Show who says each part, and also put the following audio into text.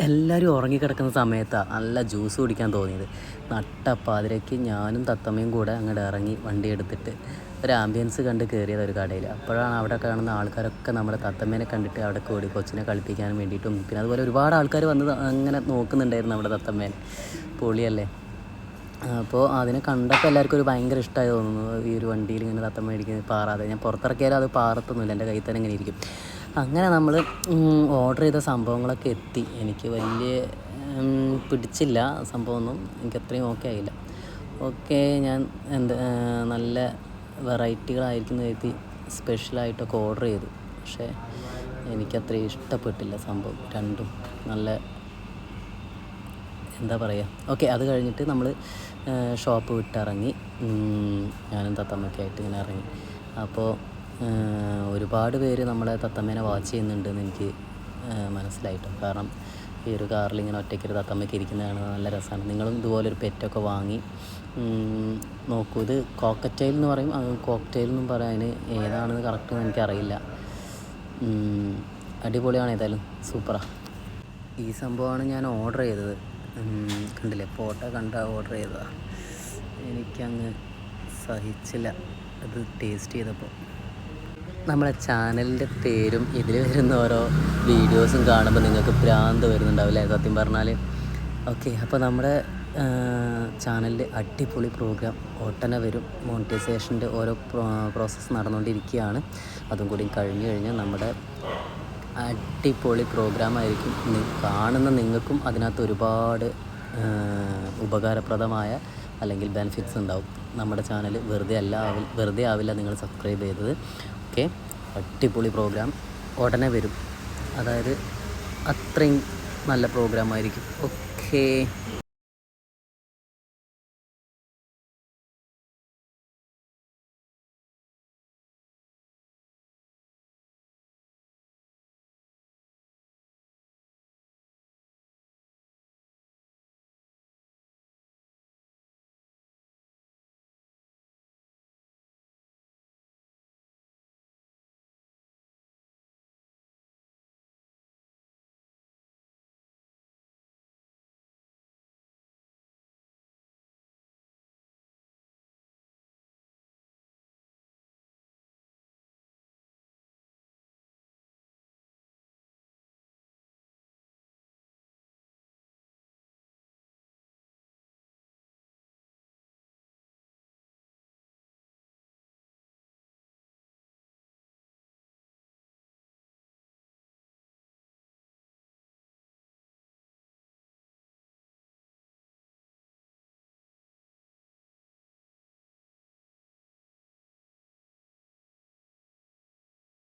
Speaker 1: എല്ലാവരും ഉറങ്ങിക്കിടക്കുന്ന സമയത്താണ് നല്ല ജ്യൂസ് കുടിക്കാൻ തോന്നിയത്. നട്ടപ്പാതിരയ്ക്ക് ഞാനും തത്തമ്മയും കൂടെ അങ്ങോട്ട് ഇറങ്ങി വണ്ടി എടുത്തിട്ട് ഒരു ആംബിയൻസ് കണ്ട് കയറിയത് ഒരു കടയിൽ. അപ്പോഴാണ് അവിടെ കാണുന്ന ആൾക്കാരൊക്കെ നമ്മുടെ തത്തമ്മേനെ കണ്ടിട്ട് അവിടെ കൂടി കൊച്ചിനെ കളിപ്പിക്കാൻ വേണ്ടിയിട്ടും പിന്നെ അതുപോലെ ഒരുപാട് ആൾക്കാർ വന്ന് അങ്ങനെ നോക്കുന്നുണ്ടായിരുന്നു നമ്മുടെ തത്തമ്മേനെ. പൊളിയല്ലേ. അപ്പോൾ അതിനെ കണ്ടപ്പോൾ എല്ലാവർക്കും ഒരു ഭയങ്കര ഇഷ്ടമായി തോന്നുന്നു. ഈ ഒരു വണ്ടിയിൽ ഇങ്ങനെ തത്തമ്മ മേടിക്കുന്നത് പാറാതെ. ഞാൻ പുറത്തിറക്കിയാലും അത് പാറത്തൊന്നുമില്ല, എൻ്റെ കയ്യിൽ തന്നെ ഇങ്ങനെ ഇരിക്കും. അങ്ങനെ നമ്മൾ ഓർഡർ ചെയ്ത സംഭവങ്ങളൊക്കെ എത്തി. എനിക്ക് വലിയ പിടിച്ചില്ല സംഭവമൊന്നും, എനിക്ക് അത്രയും ഓക്കെ ആയില്ല. ഓക്കെ, ഞാൻ നല്ല വെറൈറ്റികളായിരിക്കുന്ന കരുതി സ്പെഷ്യലായിട്ടൊക്കെ ഓർഡർ ചെയ്തു. പക്ഷേ എനിക്കത്രയും ഇഷ്ടപ്പെട്ടില്ല സംഭവം. രണ്ടും നല്ല എന്താ പറയുക. ഓക്കെ, അത് കഴിഞ്ഞിട്ട് നമ്മൾ ഷോപ്പ് വിട്ടിറങ്ങി. ഞാനും തത്തമ്മയൊക്കെ ആയിട്ട് ഇങ്ങനെ ഇറങ്ങി. അപ്പോൾ ഒരുപാട് പേര് നമ്മളെ തത്തമ്മേനെ വാച്ച് ചെയ്യുന്നുണ്ടെന്ന് എനിക്ക് മനസ്സിലായിട്ടോ. കാരണം ഈ ഒരു കാറിൽ ഇങ്ങനെ ഒറ്റയ്ക്കൊരു തത്തമ്മയ്ക്ക് ഇരിക്കുന്നതാണ് നല്ല രസമാണ്. നിങ്ങളും ഇതുപോലൊരു പെറ്റൊക്കെ വാങ്ങി നോക്കൂ. ഇത് കോക്കറ്റെയിൽ എന്ന് പറയും, കോക്ടെയിൽ എന്നും പറയാം. അതിന് ഏതാണെന്ന് കറക്റ്റ് എനിക്കറിയില്ല. അടിപൊളിയാണ്, ഏതായാലും സൂപ്പറാണ്. ഈ സംഭവമാണ് ഞാൻ ഓർഡർ ചെയ്തത്. കണ്ടില്ലേ, ഫോട്ടോ കണ്ട ഓർഡർ ചെയ്തതാണ്. എനിക്കങ്ങ് സഹിച്ചില്ല അത് ടേസ്റ്റ് ചെയ്തപ്പോൾ. നമ്മളെ ചാനലിൻ്റെ പേരും ഇതിൽ വരുന്ന ഓരോ വീഡിയോസും കാണുമ്പോൾ നിങ്ങൾക്ക് ഭ്രാന്ത് വരുന്നുണ്ടാവില്ലേ സത്യം പറഞ്ഞാൽ. ഓക്കെ, അപ്പോൾ നമ്മുടെ ചാനലിൽ അടിപൊളി പ്രോഗ്രാം ഒട്ടനെ വരും. മോണിറ്റൈസേഷൻ്റെ ഓരോ പ്രോസസ്സ് നടന്നുകൊണ്ടിരിക്കുകയാണ്. അതും കൂടി കഴിഞ്ഞ് കഴിഞ്ഞാൽ നമ്മുടെ അടിപൊളി പ്രോഗ്രാമായിരിക്കും. കാണുന്ന നിങ്ങൾക്കും അതിനകത്ത് ഒരുപാട് ഉപകാരപ്രദമായ അല്ലെങ്കിൽ ബെനിഫിറ്റ്സ് ഉണ്ടാവും. നമ്മുടെ ചാനൽ വെറുതെ ആവില്ല നിങ്ങൾ സബ്സ്ക്രൈബ് ചെയ്തത്. ഓക്കെ, അടിപൊളി പ്രോഗ്രാം ഉടനെ വരും. അതായത് അത്രയും നല്ല പ്രോഗ്രാമായിരിക്കും. ഓക്കേ.